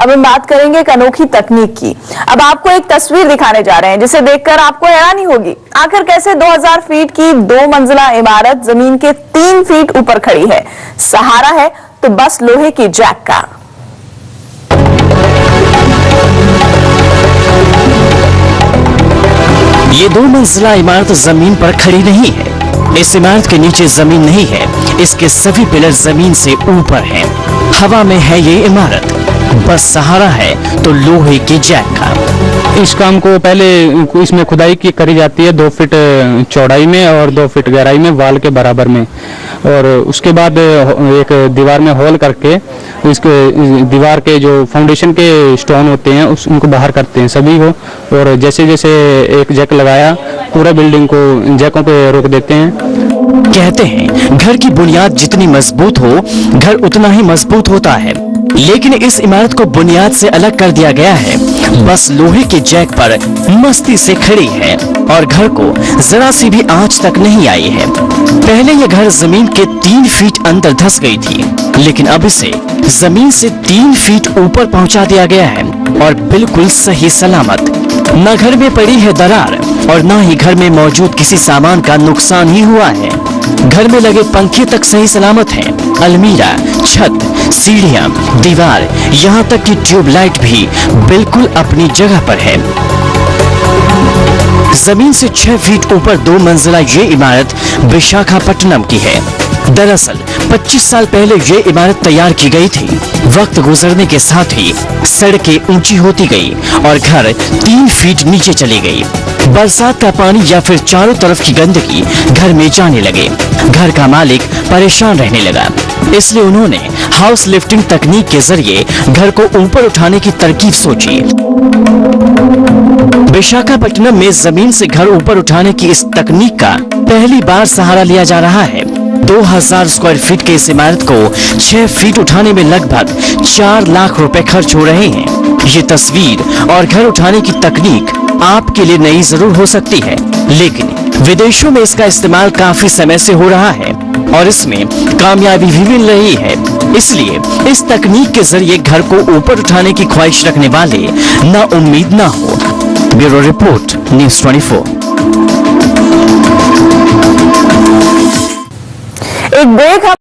अब हम बात करेंगे एक अनोखी तकनीक की। अब आपको एक तस्वीर दिखाने जा रहे हैं जिसे देखकर आपको हैरानी होगी। आखिर कैसे 2000 फीट की 2 मंजिला इमारत जमीन के 3 फीट ऊपर खड़ी है। सहारा है तो बस लोहे की जैक का। ये 2 मंजिला इमारत जमीन पर खड़ी नहीं है। इस इमारत के नीचे जमीन नहीं है, इसके सभी पिलर जमीन से ऊपर हैं। हवा में है ये इमारत, बस सहारा है तो लोहे की जैक का। इस काम को पहले इसमें खुदाई की करी जाती है 2 फीट चौड़ाई में और 2 फीट गहराई में, वाल के बराबर में। और उसके बाद एक दीवार में होल करके इसके दीवार के जो फाउंडेशन के स्टोन होते हैं उनको बाहर करते हैं सभी को। और जैसे जैसे एक जैक लगाया पूरा बिल्डिंग को जैकों पे रोक देते हैं। कहते हैं घर की बुनियाद जितनी मजबूत हो घर उतना ही मजबूत होता है, लेकिन इस इमारत को बुनियाद से अलग कर दिया गया है। बस लोहे के जैक पर मस्ती से खड़ी है और घर को जरा सी भी आंच तक नहीं आई है। पहले यह घर जमीन के 3 फीट अंदर धंस गई थी, लेकिन अब इसे जमीन से 3 फीट ऊपर पहुंचा दिया गया है और बिल्कुल सही सलामत। न घर में पड़ी है दरार और न ही घर में मौजूद किसी सामान का नुकसान ही हुआ है। घर में लगे पंखे तक सही सलामत हैं। अलमीरा, छत, सीढ़ियां, दीवार, यहाँ तक कि ट्यूबलाइट भी बिल्कुल अपनी जगह पर है। जमीन से 6 फीट ऊपर 2 मंजिला ये इमारत विशाखापट्टनम की है। दरअसल 25 साल पहले ये इमारत तैयार की गई थी। वक्त गुजरने के साथ ही सड़कें ऊंची होती गई और घर 3 फीट नीचे चली गई। बरसात का पानी या फिर चारों तरफ की गंदगी घर में जाने लगे। घर का मालिक परेशान रहने लगा, इसलिए उन्होंने हाउस लिफ्टिंग तकनीक के जरिए घर को ऊपर उठाने की तरकीब सोची। विशाखापट्टनम में जमीन से घर ऊपर उठाने की इस तकनीक का पहली बार सहारा लिया जा रहा है। 2000 स्क्वायर फीट के इस इमारत को 6 फीट उठाने में लगभग 4 लाख रुपए खर्च हो रहे हैं। ये तस्वीर और घर उठाने की तकनीक आपके लिए नई जरूर हो सकती है, लेकिन विदेशों में इसका इस्तेमाल काफी समय से हो रहा है और इसमें कामयाबी भी मिल रही है। इसलिए इस तकनीक के जरिए घर को ऊपर उठाने की ख्वाहिश रखने वाले ना उम्मीद ना हो। Bureau report, news 24। एक ब्रेक